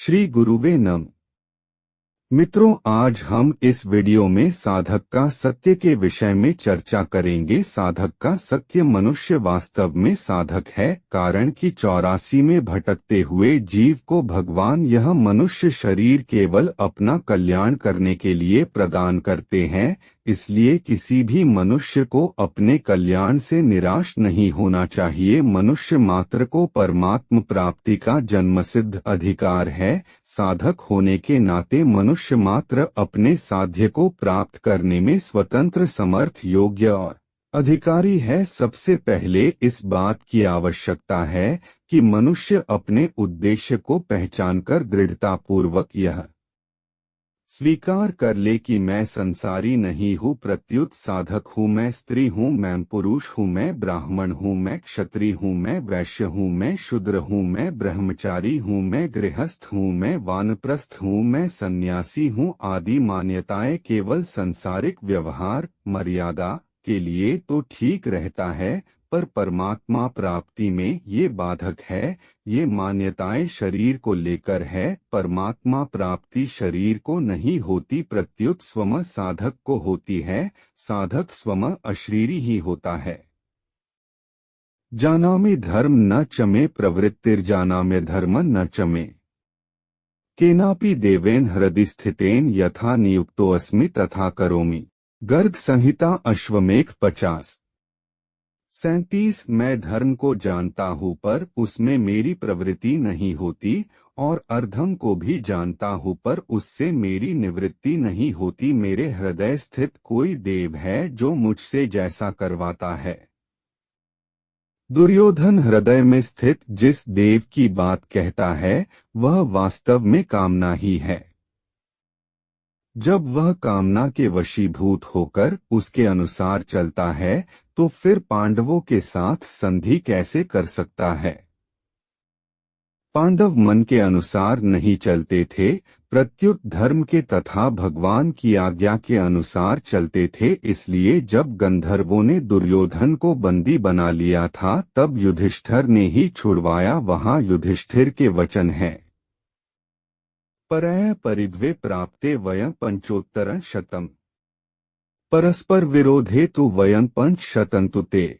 श्री गुरुवे नमः। मित्रों, आज हम इस वीडियो में साधक का सत्य के विषय में चर्चा करेंगे। साधक का सत्य मनुष्य वास्तव में साधक है, कारण कि 84 में भटकते हुए जीव को भगवान यह मनुष्य शरीर केवल अपना कल्याण करने के लिए प्रदान करते हैं। इसलिए किसी भी मनुष्य को अपने कल्याण से निराश नहीं होना चाहिए। मनुष्य मात्र को परमात्म प्राप्ति का जन्मसिद्ध अधिकार है। साधक होने के नाते मनुष्य मात्र अपने साध्य को प्राप्त करने में स्वतंत्र, समर्थ, योग्य और अधिकारी है। सबसे पहले इस बात की आवश्यकता है कि मनुष्य अपने उद्देश्य को पहचानकर दृढ़तापूर्वक यह स्वीकार कर ले कि मैं संसारी नहीं हूँ, प्रत्युत साधक हूँ। मैं स्त्री हूँ, मैं पुरुष हूँ, मैं ब्राह्मण हूँ, मैं क्षत्रिय हूँ, मैं वैश्य हूँ, मैं शूद्र हूँ, मैं ब्रह्मचारी हूँ, मैं गृहस्थ हूँ, मैं वानप्रस्थ हूँ, मैं सन्यासी हूँ आदि मान्यताएं केवल सांसारिक व्यवहार मर्यादा के लिए तो ठीक रहता है, पर परमात्मा प्राप्ति में ये बाधक है। ये मान्यताएं शरीर को लेकर है, परमात्मा प्राप्ति शरीर को नहीं होती, प्रत्युत स्वम साधक को होती है। साधक स्वम अशरीरी ही होता है। जानामि धर्म न चमे प्रवृत्तिर्जानाम्य धर्म न चमे, केनापि देवेन हृदि स्थितेन यथा नियुक्तोऽस्मि तथा करोमि। गर्ग संहिता अश्वमेध 50। 37। मैं धर्म को जानता हूँ पर उसमें मेरी प्रवृत्ति नहीं होती, और अधर्म को भी जानता हूँ पर उससे मेरी निवृत्ति नहीं होती। मेरे हृदय स्थित कोई देव है जो मुझसे जैसा करवाता है। दुर्योधन हृदय में स्थित जिस देव की बात कहता है वह वास्तव में कामना ही है। जब वह कामना के वशीभूत होकर उसके अनुसार चलता है तो फिर पांडवों के साथ संधि कैसे कर सकता है? पांडव मन के अनुसार नहीं चलते थे, प्रत्युत धर्म के तथा भगवान की आज्ञा के अनुसार चलते थे। इसलिए जब गंधर्वों ने दुर्योधन को बंदी बना लिया था तब युधिष्ठिर ने ही छुड़वाया। वहां युधिष्ठिर के वचन है, परय परिद्वे प्राप्ते वयं पंचोत्तरं शतम्, परस्पर विरोधे तु वयं पंचशतन्तु ते।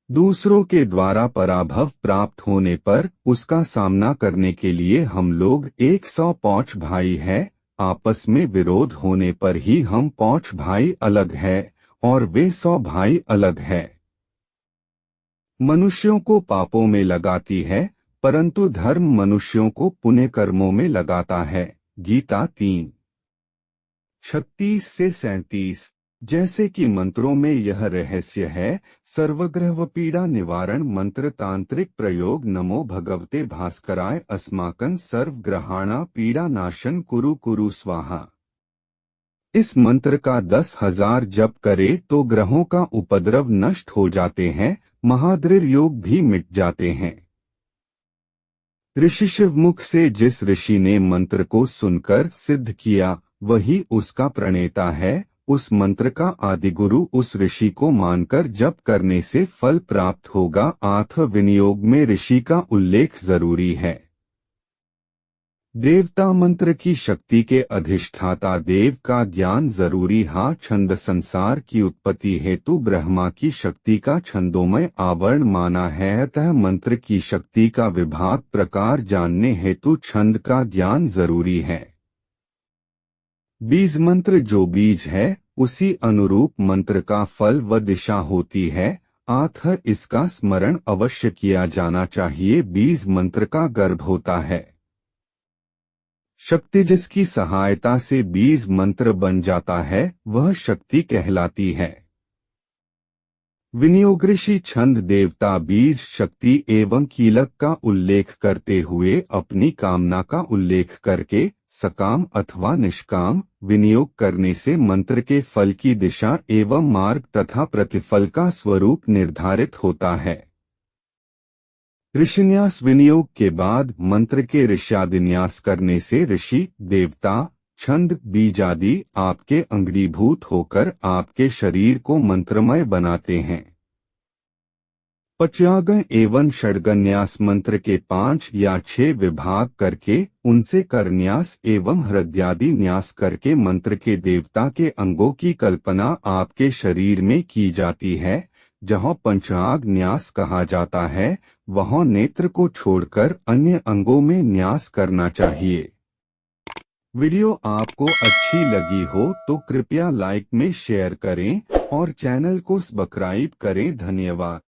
दूसरों के द्वारा पराभव प्राप्त होने पर उसका सामना करने के लिए हम लोग 105 भाई हैं। आपस में विरोध होने पर ही हम 5 भाई अलग हैं और वे 100 भाई अलग हैं। मनुष्यों को पापों में लगाती है, परंतु धर्म मनुष्यों को पुण्य कर्मों में लगाता है। गीता 3:36 से 37। जैसे कि मंत्रों में यह रहस्य है, सर्वग्रह पीड़ा निवारण मंत्र तांत्रिक प्रयोग। नमो भगवते भास्कराय अस्माकं सर्वग्रहाणा पीड़ा नाशन कुरु कुरु स्वाहा। इस मंत्र का 10,000 जप करे तो ग्रहों का उपद्रव नष्ट हो जाते हैं, महाद्रीर योग भी मिट जाते हैं। ऋषि शिवमुख से जिस ऋषि ने मंत्र को सुनकर सिद्ध किया वही उसका प्रणेता है। उस मंत्र का आदिगुरु उस ऋषि को मानकर जप करने से फल प्राप्त होगा। आत्म विनियोग में ऋषि का उल्लेख जरूरी है। देवता मंत्र की शक्ति के अधिष्ठाता देव का ज्ञान जरूरी। छंद संसार की उत्पत्ति हेतु ब्रह्मा की शक्ति का छंदोमय आवरण माना है, अतः मंत्र की शक्ति का विभाग प्रकार जानने हेतु छंद का ज्ञान जरूरी है। बीज मंत्र जो बीज है उसी अनुरूप मंत्र का फल व दिशा होती है, अतः इसका स्मरण अवश्य किया जाना चाहिए। बीज मंत्र का गर्भ होता है। शक्ति जिसकी सहायता से बीज मंत्र बन जाता है वह शक्ति कहलाती है। विनियोग ऋषि छंद देवता बीज शक्ति एवं कीलक का उल्लेख करते हुए अपनी कामना का उल्लेख करके सकाम अथवा निष्काम विनियोग करने से मंत्र के फल की दिशा एवं मार्ग तथा प्रतिफल का स्वरूप निर्धारित होता है। ऋषिन्यास विनियोग के बाद मंत्र के ऋष्यादिन्यास करने से ऋषि देवता छंद बीज आदि आपके अंगीभूत होकर आपके शरीर को मंत्रमय बनाते हैं। पंचांग एवं षड्गन्यास मंत्र के 5 या 6 विभाग करके उनसे करन्यास एवं हृदयादि न्यास करके मंत्र के देवता के अंगों की कल्पना आपके शरीर में की जाती है। जहाँ पंचांग न्यास कहा जाता है वहाँ नेत्र को छोड़कर अन्य अंगों में न्यास करना चाहिए। वीडियो आपको अच्छी लगी हो तो कृपया लाइक में शेयर करें और चैनल को सब्सक्राइब करें। धन्यवाद।